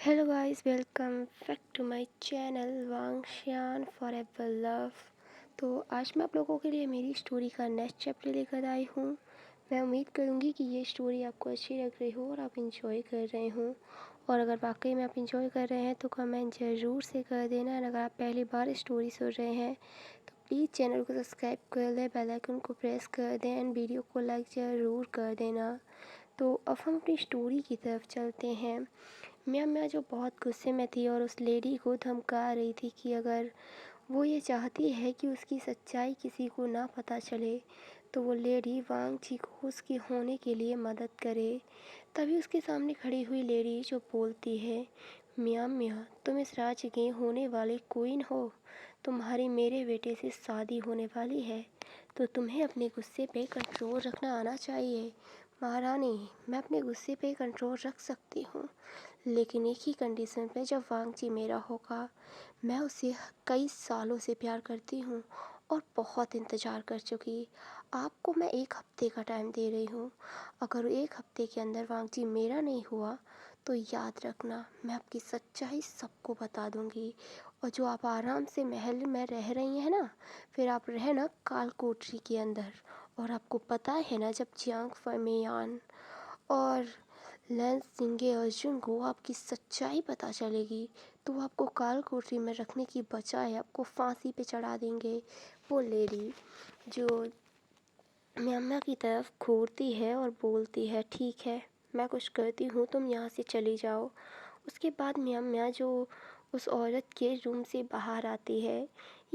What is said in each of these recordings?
Hello guys, welcome back to my channel वांगशियान forever love. तो आज मैं आप लोगों के लिए मेरी स्टोरी का नेक्स्ट चैप्टर लेकर आई हूँ। मैं उम्मीद करूँगी कि ये स्टोरी आपको अच्छी लग रही हो और आप इंजॉय कर रहे हो। और अगर वाकई में आप इंजॉय कर रहे हैं तो कमेंट ज़रूर से कर देना। और अगर आप पहली बार स्टोरी सुन रहे हैं तो प्लीज़ चैनल को सब्सक्राइब कर लें, बेल आइकन को प्रेस कर दें एंड वीडियो को लाइक ज़रूर कर देना। तो अब हम अपनी स्टोरी की तरफ चलते हैं। मियाँ जो बहुत गुस्से में थी और उस लेडी को धमका रही थी कि अगर वो ये चाहती है कि उसकी सच्चाई किसी को ना पता चले तो वो लेडी वांग जी को उसकी होने के लिए मदद करे। तभी उसके सामने खड़ी हुई लेडी जो बोलती है, मियाँ तुम इस राज्य की होने वाली क्वीन हो, तुम्हारी मेरे बेटे से शादी होने वाली है, तो तुम्हें अपने गुस्से पे कंट्रोल रखना आना चाहिए। महारानी, मैं अपने गुस्से पे कंट्रोल रख सकती हूँ, लेकिन एक ही कंडीशन पे, जब वांग जी मेरा होगा। मैं उससे कई सालों से प्यार करती हूँ और बहुत इंतज़ार कर चुकी। आपको मैं 1 हफ्ते का टाइम दे रही हूँ। अगर 1 हफ्ते के अंदर वांग जी मेरा नहीं हुआ तो याद रखना, मैं आपकी सच्चाई सबको बता दूँगी। और जो आप आराम से महल में रह रही हैं ना, फिर आप रहना कालकोठरी के अंदर। और आपको पता है ना, जब जियांग फर्मियान और लेंस सिंगे अर्जुन को आपकी सच्चाई पता चलेगी तो वो आपको काल कोठरी में रखने की बजाय आपको फांसी पे चढ़ा देंगे। वो लेडी जो म्यामा की तरफ घूरती है और बोलती है, ठीक है मैं कुछ करती हूँ, तुम यहाँ से चली जाओ। उसके बाद म्यामा जो उस औरत के रूम से बाहर आती है,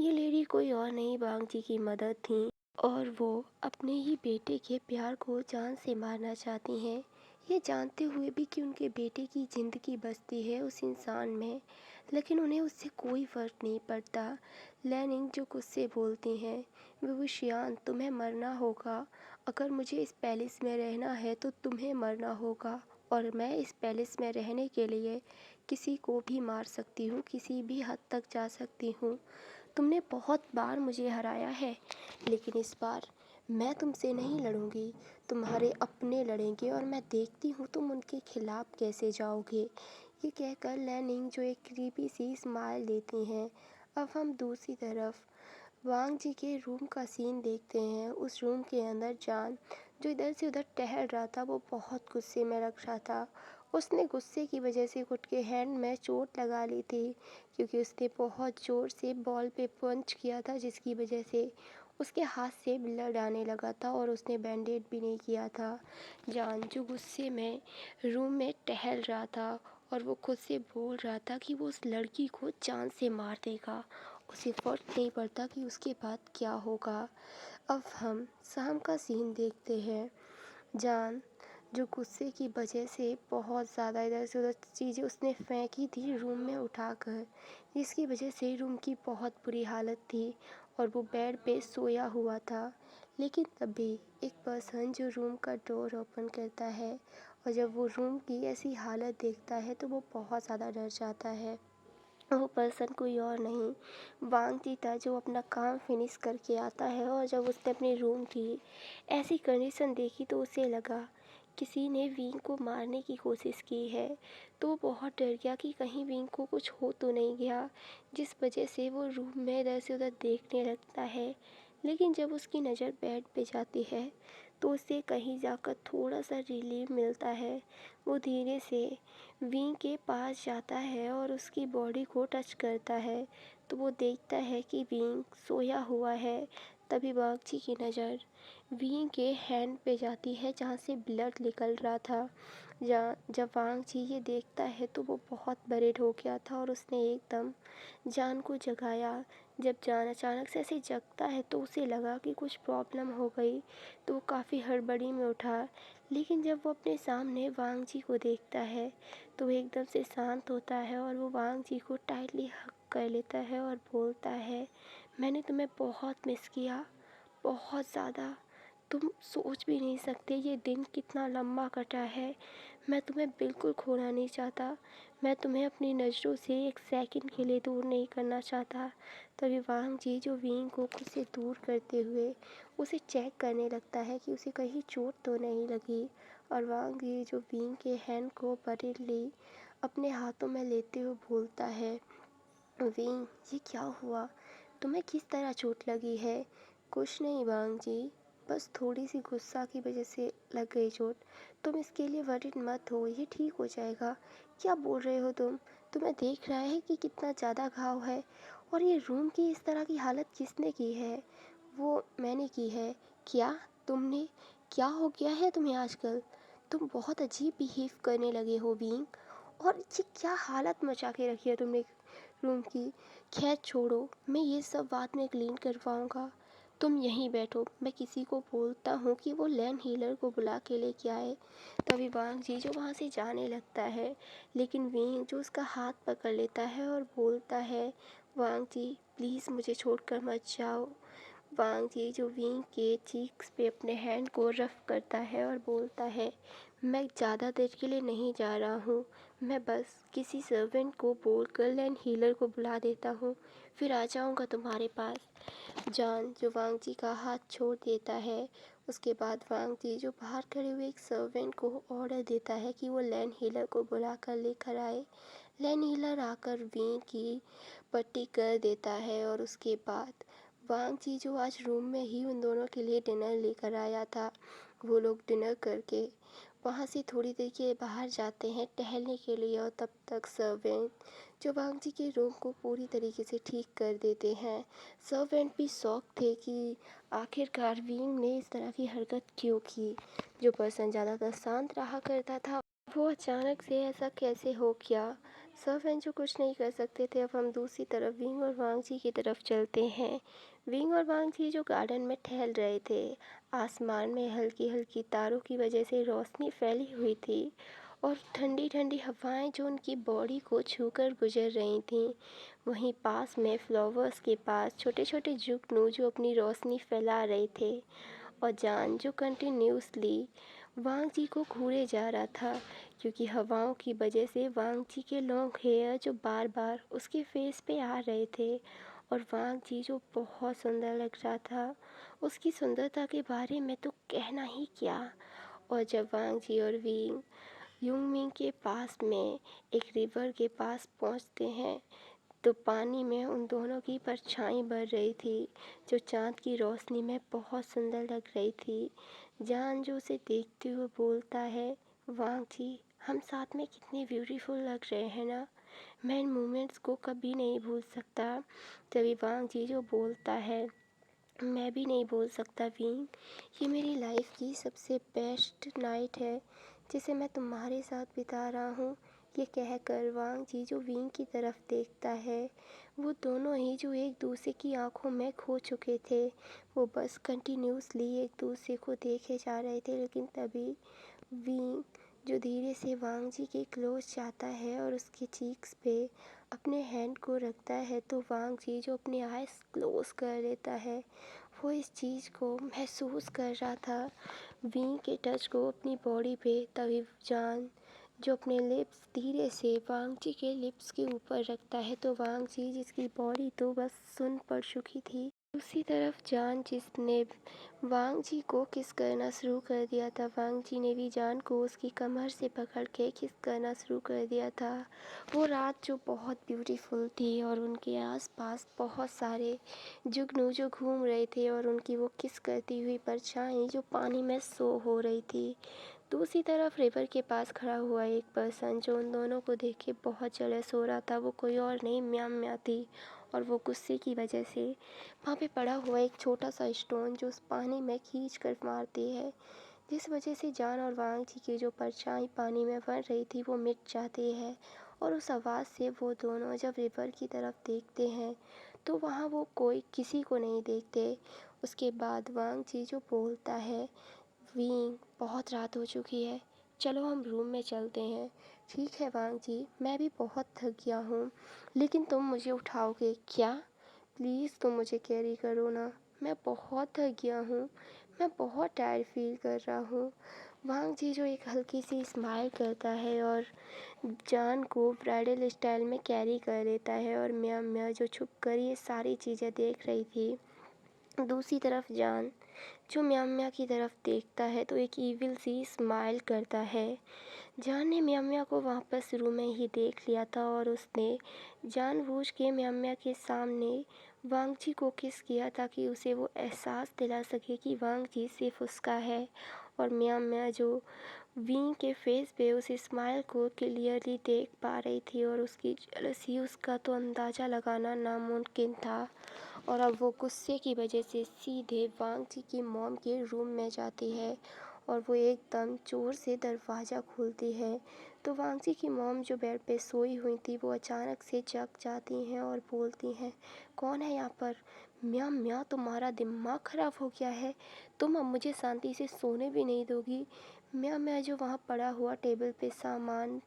ये लेडी कोई और नहीं, बांग जी की मदद थी। और वो अपने ही बेटे के प्यार को जान से मारना चाहती हैं, ये जानते हुए भी कि उनके बेटे की ज़िंदगी बसती है उस इंसान में, लेकिन उन्हें उससे कोई फ़र्क नहीं पड़ता। लैनिंग जो गुस्से बोलती हैं, विवुशियान तुम्हें मरना होगा, अगर मुझे इस पैलेस में रहना है तो तुम्हें मरना होगा, और मैं इस पैलेस में रहने के लिए किसी को भी मार सकती हूँ, किसी भी हद तक जा सकती हूँ। तुमने बहुत बार मुझे हराया है, लेकिन इस बार मैं तुमसे नहीं लड़ूंगी, तुम्हारे अपने लड़ेंगे और मैं देखती हूँ तुम उनके खिलाफ कैसे जाओगे। ये कहकर लैनिंग जो एक क्रीपी सी स्माइल देती हैं। अब हम दूसरी तरफ वांग जी के रूम का सीन देखते हैं। उस रूम के अंदर जान जो इधर से उधर टहल रहा था, वो बहुत गुस्से में लग रहा था। उसने गुस्से की वजह से खुद के हैंड में चोट लगा ली थी, क्योंकि उसने बहुत ज़ोर से बॉल पे पंच किया था, जिसकी वजह से उसके हाथ से ब्लड आने लगा था और उसने बैंडेज भी नहीं किया था। जान जो गुस्से में रूम में टहल रहा था और वो खुद से बोल रहा था कि वो उस लड़की को जान से मार देगा, उसे फर्क नहीं पड़ता कि उसके बाद क्या होगा। अब हम शाम का सीन देखते हैं। जान जो गुस्से की वजह से बहुत ज़्यादा इधर से उधर चीज़ें उसने फेंकी थी रूम में उठाकर, जिसकी वजह से रूम की बहुत बुरी हालत थी और वो बेड पे सोया हुआ था। लेकिन तभी एक पर्सन जो रूम का डोर ओपन करता है, और जब वो रूम की ऐसी हालत देखता है तो वो बहुत ज़्यादा डर जाता है। वो पर्सन कोई और नहीं, वांग जी था, जो अपना काम फिनिश करके आता है। और जब उसने अपने रूम की ऐसी कंडीशन देखी तो उसे लगा किसी ने विंग को मारने की कोशिश की है। तो वो बहुत डर गया कि कहीं विंग को कुछ हो तो नहीं गया, जिस वजह से वो रूम में इधर से उधर देखने लगता है। लेकिन जब उसकी नज़र बेड पे जाती है तो उसे कहीं जाकर थोड़ा सा रिलीफ मिलता है। वो धीरे से विंग के पास जाता है और उसकी बॉडी को टच करता है, तो वो देखता है कि विंग सोया हुआ है। तभी बागची की नज़र विंग के हैंड पे जाती है, जहाँ से ब्लड निकल रहा था। जहाँ जब वांग जी ये देखता है तो वो बहुत बरीड हो गया था और उसने एकदम जान को जगाया। जब जान अचानक से ऐसे जगता है तो उसे लगा कि कुछ प्रॉब्लम हो गई, तो वो काफ़ी हड़बड़ी में उठा। लेकिन जब वो अपने सामने वांग जी को देखता है तो वो एकदम से शांत होता है और वो वांग जी को टाइटली हग कर लेता है और बोलता है, मैंने तुम्हें बहुत मिस किया, बहुत ज़्यादा। तुम सोच भी नहीं सकते ये दिन कितना लंबा कटा है। मैं तुम्हें बिल्कुल खोना नहीं चाहता, मैं तुम्हें अपनी नज़रों से एक सेकंड के लिए दूर नहीं करना चाहता। तभी वांग जी जो विंग को खुद से दूर करते हुए उसे चेक करने लगता है कि उसे कहीं चोट तो नहीं लगी। और वांग जी जो विंग के हैंड को बरीडली अपने हाथों में लेते हुए बोलता है, विंग ये क्या हुआ? तुम्हें किस तरह चोट लगी है? कुछ नहीं वांग जी, बस थोड़ी सी गुस्सा की वजह से लग गई चोट। तुम इसके लिए वरिड मत हो, ये ठीक हो जाएगा। क्या बोल रहे हो तुम? तुम्हें देख रहा है कि कितना ज़्यादा घाव है? और ये रूम की इस तरह की हालत किसने की है? वो मैंने की है। क्या? तुमने? क्या हो गया है तुम्हें आजकल? तुम बहुत अजीब बिहेव करने लगे हो विंग। और ये क्या हालत मचा के रखी है तुमने रूम की। खैर छोड़ो, मैं ये सब बाद में क्लीन करवाऊँगा। तुम यहीं बैठो, मैं किसी को बोलता हूँ कि वो लैंड हीलर को बुला के लेके आए। तभी वांग जी जो वहाँ से जाने लगता है, लेकिन विंग जो उसका हाथ पकड़ लेता है और बोलता है, वांग जी प्लीज़ मुझे छोड़कर मत जाओ। वांग जी जो विंग के चीक्स पे अपने हैंड को रफ करता है और बोलता है, मैं ज़्यादा देर के लिए नहीं जा रहा हूँ। मैं बस किसी सर्वेंट को बोलकर लैंड हीलर को बुला देता हूँ, फिर आ जाऊँगा तुम्हारे पास। जान जो वांग जी का हाथ छोड़ देता है, उसके बाद वांग जी जो बाहर खड़े हुए एक सर्वेंट को ऑर्डर देता है कि वो लैंड हीलर को बुला कर लेकर आए। लैंड हीलर आकर विंग की पट्टी कर देता है और उसके बाद वांग जी जो आज रूम में ही उन दोनों के लिए डिनर लेकर आया था, वो लोग डिनर करके वहाँ से थोड़ी देर के बाहर जाते हैं टहलने के लिए, और तब तक सर्वेंट जो वांग जी के रूम को पूरी तरीके से ठीक कर देते हैं। सर्वेंट भी शौक थे कि आखिरकार विंग ने इस तरह की हरकत क्यों की। जो पर्सन ज़्यादातर शांत रहा करता था, वो अचानक से ऐसा कैसे हो गया। सर्वेंट जो कुछ नहीं कर सकते थे। अब हम दूसरी तरफ विंग और वांग जी की तरफ चलते हैं। विंग और वांग जी जो गार्डन में टहल रहे थे, आसमान में हल्की हल्की तारों की वजह से रोशनी फैली हुई थी और ठंडी ठंडी हवाएं जो उनकी बॉडी को छूकर गुजर रही थीं। वहीं पास में फ्लावर्स के पास छोटे छोटे जुगनू जो अपनी रोशनी फैला रहे थे, और जान जो कंटिन्यूसली वांग जी को घूरे जा रहा था, क्योंकि हवाओं की वजह से वांग जी के लॉन्ग हेयर जो बार बार उसके फेस पे आ रहे थे, और वांग जी जो बहुत सुंदर लग रहा था। उसकी सुंदरता के बारे में तो कहना ही क्या। और जब वांग जी और विंग यूंगमिंग के पास में एक रिवर के पास पहुंचते हैं, तो पानी में उन दोनों की परछाई बढ़ रही थी, जो चाँद की रोशनी में बहुत सुंदर लग रही थी। जान जो उसे देखते हुए बोलता है, वांग जी हम साथ में कितने ब्यूटीफुल लग रहे हैं ना, मैं इन मोमेंट्स को कभी नहीं भूल सकता। तभी वांग जी जो बोलता है, मैं भी नहीं बोल सकता विंग, ये मेरी लाइफ की सबसे बेस्ट नाइट है जिसे मैं तुम्हारे साथ बिता रहा हूँ। ये कहकर वांग जी जो विंग की तरफ देखता है, वो दोनों ही जो एक दूसरे की आंखों में खो चुके थे, वो बस कंटिन्यूसली एक दूसरे को देखे जा रहे थे। लेकिन तभी विंग जो धीरे से वांग जी के क्लोज जाता है और उसके चीक्स पे अपने हैंड को रखता है, तो वांग जी जो अपने आइज़ क्लोज कर लेता है। वो इस चीज़ को महसूस कर रहा था, वी के टच को अपनी बॉडी पे। तभी जान जो अपने लिप्स धीरे से वांग जी के लिप्स के ऊपर रखता है, तो वांग जी जिसकी बॉडी तो बस सुन पड़ चुकी थी, दूसरी तरफ जान जिसने वांग जी को किस करना शुरू कर दिया था, वांग जी ने भी जान को उसकी कमर से पकड़ के किस करना शुरू कर दिया था। वो रात जो बहुत ब्यूटीफुल थी और उनके आसपास बहुत सारे जुगनू जो घूम रहे थे, और उनकी वो किस करती हुई परछाई जो पानी में सो हो रही थी। दूसरी तरफ रिवर के पास खड़ा हुआ एक पर्सन जो उन दोनों को देख के बहुत जेलस हो रहा था, वो कोई और नहीं म्याम म्या थी। और वो गुस्से की वजह से वहाँ पे पड़ा हुआ एक छोटा सा स्टोन जो उस पानी में खींच कर मारती है, जिस वजह से जान और वांग जी की जो परछाई पानी में बन रही थी वो मिट जाती है। और उस आवाज़ से वो दोनों जब रिवर की तरफ देखते हैं, तो वहाँ वो कोई किसी को नहीं देखते। उसके बाद वांग जी जो बोलता है, वींग बहुत रात हो चुकी है, चलो हम रूम में चलते हैं। ठीक है वांग जी, मैं भी बहुत थक गया हूँ, लेकिन तुम मुझे उठाओगे क्या? प्लीज़ तुम मुझे कैरी करो ना, मैं बहुत थक गया हूँ, मैं बहुत टायर्ड फील कर रहा हूँ। वांग जी जो एक हल्की सी स्माइल करता है और जान को ब्राइडल स्टाइल में कैरी कर लेता है, और म्या म्या जो छुप कर ये सारी चीज़ें देख रही थी। दूसरी तरफ जान जो म्याम म्या की तरफ देखता है तो एक ईविल सी स्माइल करता है। जान ने म्याम म्या को वहाँ पर शुरू में ही देख लिया था और उसने जानबूझ के म्याम म्या के सामने वांगजी को किस किया ताकि उसे वो एहसास दिला सके कि वांगजी सिर्फ उसका है। और म्याम म्या जो वी के फेस पे उस स्माइल को क्लियरली देख पा रही थी और उसकी जेलसी उसका तो अंदाज़ा लगाना नामुमकिन था। और अब वो गुस्से की वजह से सीधे वांगजी की मॉम के रूम में जाती है और वो एकदम ज़ोर से दरवाज़ा खोलती है। तो वांगजी की मॉम जो बेड पे सोई हुई थी वो अचानक से जग जाती हैं और बोलती हैं, कौन है यहाँ पर? म्या म्या, तुम्हारा दिमाग ख़राब हो गया है? तुम अब मुझे शांति से सोने भी नहीं दोगी? म्या म्या जो वहाँ पड़ा हुआ टेबल पे सामान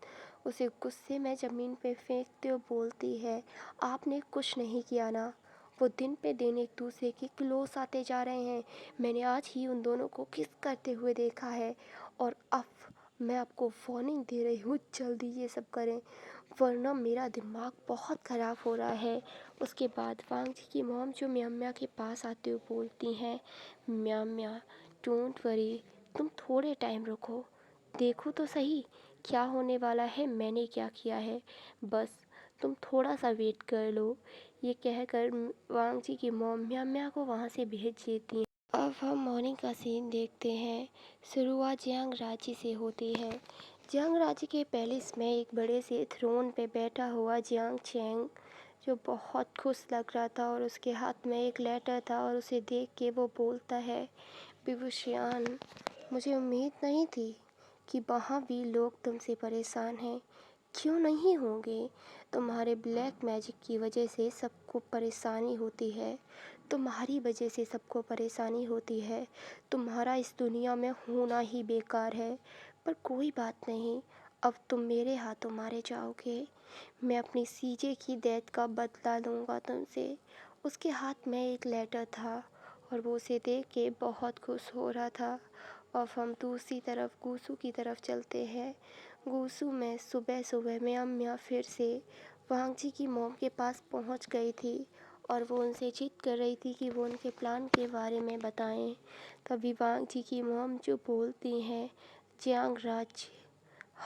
उसे गुस्से में ज़मीन पे फेंकते हुए बोलती है, आपने कुछ नहीं किया ना? वो दिन पे दिन एक दूसरे के क्लोज आते जा रहे हैं। मैंने आज ही उन दोनों को किस करते हुए देखा है और अब मैं आपको वार्निंग दे रही हूँ, जल्दी ये सब करें वरना मेरा दिमाग बहुत ख़राब हो रहा है। उसके बाद वांगजी की मॉम जो म्या म्या के पास आते हुए बोलती हैं, म्या म्या डोंट वरी, तुम थोड़े टाइम रुको, देखो तो सही क्या होने वाला है, मैंने क्या किया है, बस तुम थोड़ा सा वेट कर लो। ये कहकर वांगजी की मॉम म्या म्या को वहाँ से भेज देती हैं। अब हम मॉर्निंग का सीन देखते हैं। शुरुआत जियांग राज्य से होती है। जियांग राज्य के पैलेस में एक बड़े से थ्रोन पे बैठा हुआ जियांग चैंग जो बहुत खुश लग रहा था और उसके हाथ में एक लेटर था और उसे देख के वो बोलता है, विभूषियान, मुझे उम्मीद नहीं थी कि वहाँ भी लोग तुमसे परेशान हैं। क्यों नहीं होंगे? तुम्हारे ब्लैक मैजिक की वजह से सबको परेशानी होती है। तुम्हारी वजह से सबको परेशानी होती है। तुम्हारा इस दुनिया में होना ही बेकार है। पर कोई बात नहीं, अब तुम मेरे हाथों मारे जाओगे। मैं अपनी सीजे की डेथ का बदला लूँगा तुमसे। उसके हाथ में एक लेटर था और वो उसे देख के बहुत खुश हो रहा था। अब हम दूसरी तरफ गूसू की तरफ चलते हैं। गूसू में सुबह सुबह म्या म्या फिर से वांगजी की मॉम के पास पहुंच गई थी और वो उनसे जिद कर रही थी कि वो उनके प्लान के बारे में बताएं। तभी वांगजी की मॉम जो बोलती हैं, जियांग राज्य,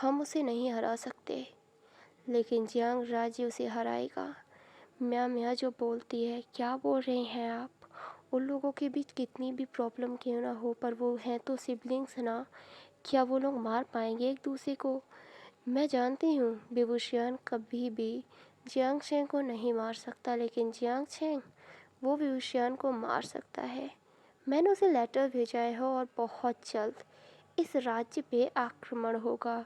हम उसे नहीं हरा सकते, लेकिन जियांग राज्य उसे हराएगा। म्या म्या जो बोलती है, क्या बोल रहे हैं आप? उन लोगों के बीच कितनी भी प्रॉब्लम क्यों ना हो पर वो हैं तो सिबलिंग्स ना, क्या वो लोग मार पाएंगे एक दूसरे को? मैं जानती हूँ विभूषियान कभी भी जियांग चैंग को नहीं मार सकता, लेकिन जियांग चैंग वो विभूषियान को मार सकता है। मैंने उसे लेटर भेजा है और बहुत जल्द इस राज्य पे आक्रमण होगा।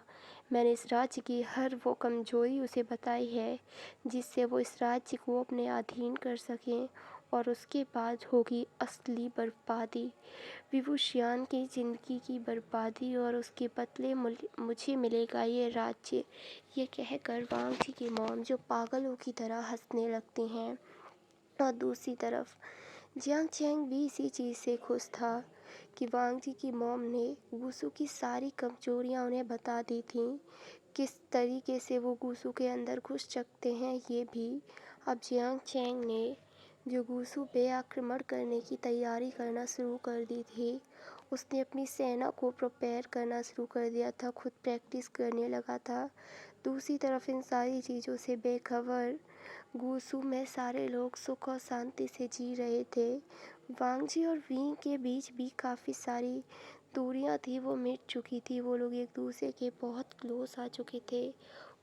मैंने इस राज्य की हर वो कमजोरी उसे बताई है जिससे वो इस राज्य को अपने अधीन कर सकें और उसके बाद होगी असली बर्बादी, विभूषियान की ज़िंदगी की बर्बादी और उसके बदले मुझे मिलेगा ये राज्य। ये कहकर वांगजी की मॉम जो पागलों की तरह हंसने लगती हैं और दूसरी तरफ जियांग चैंग भी इसी चीज़ से खुश था कि वांगजी की मॉम ने गूसू की सारी कमजोरियां उन्हें बता दी थीं। किस तरीके से वो गूसू के अंदर घुस सकते हैं ये भी। अब जियांग चैंग ने जो गूसू पे आक्रमण करने की तैयारी करना शुरू कर दी थी, उसने अपनी सेना को प्रिपेयर करना शुरू कर दिया था, खुद प्रैक्टिस करने लगा था। दूसरी तरफ इन सारी चीज़ों से बेखबर गूसू में सारे लोग सुख और शांति से जी रहे थे। वांगजी और वी के बीच भी काफ़ी सारी दूरियां थी, वो मिट चुकी थी, वो लोग एक दूसरे के बहुत क्लोज आ चुके थे।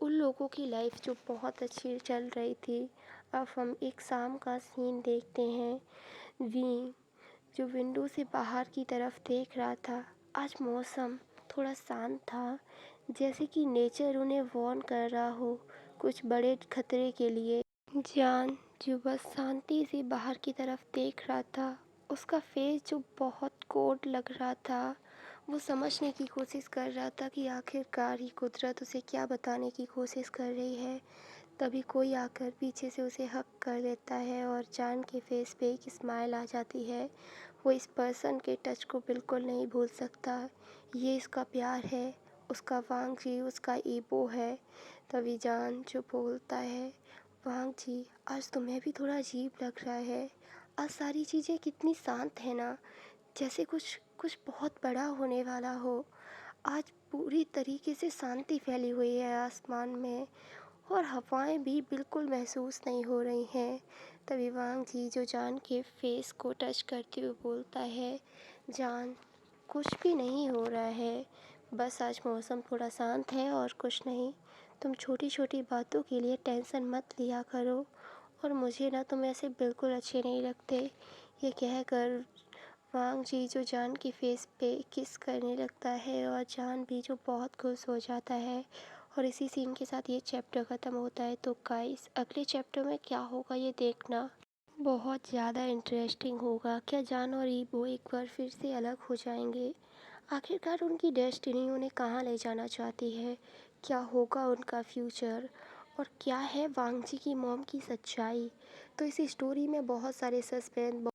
उन लोगों की लाइफ जो बहुत अच्छी चल रही थी। अब हम एक शाम का सीन देखते हैं। वी जो विंडो से बाहर की तरफ देख रहा था। आज मौसम थोड़ा शांत था, जैसे कि नेचर उन्हें वार्न कर रहा हो कुछ बड़े खतरे के लिए। जान जो बस शांति से बाहर की तरफ देख रहा था, उसका फेस जो बहुत कोड लग रहा था, वो समझने की कोशिश कर रहा था कि आखिरकार ही कुदरत उसे क्या बताने की कोशिश कर रही है। तभी कोई आकर पीछे से उसे हक कर लेता है और जान के फेस पे एक स्माइल आ जाती है। वो इस पर्सन के टच को बिल्कुल नहीं भूल सकता। ये इसका प्यार है, उसका वांगजी उसका ईबो है। तभी जान जो बोलता है, वांगजी आज तुम्हें भी थोड़ा अजीब लग रहा है, आज सारी चीज़ें कितनी शांत है ना, जैसे कुछ कुछ बहुत बड़ा होने वाला हो। आज पूरी तरीके से शांति फैली हुई है आसमान में और हवाएं भी बिल्कुल महसूस नहीं हो रही हैं। तभी वांग जी जो जान के फेस को टच करते हुए बोलता है, जान, कुछ भी नहीं हो रहा है, बस आज मौसम थोड़ा शांत है और कुछ नहीं। तुम छोटी छोटी बातों के लिए टेंशन मत लिया करो और मुझे ना तुम ऐसे बिल्कुल अच्छे नहीं लगते। ये कहकर वांग जी जो जान के फेस पे किस करने लगता है और जान भी जो बहुत खुश हो जाता है। और इसी सीन के साथ ये चैप्टर ख़त्म होता है। तो गाइस अगले चैप्टर में क्या होगा ये देखना बहुत ज़्यादा इंटरेस्टिंग होगा। क्या जान और ईबो एक बार फिर से अलग हो जाएंगे? आखिरकार उनकी डेस्टिनी उन्हें कहाँ ले जाना चाहती है? क्या होगा उनका फ्यूचर? और क्या है वांग जी की मॉम की सच्चाई? तो इस स्टोरी में बहुत सारे सस्पेंस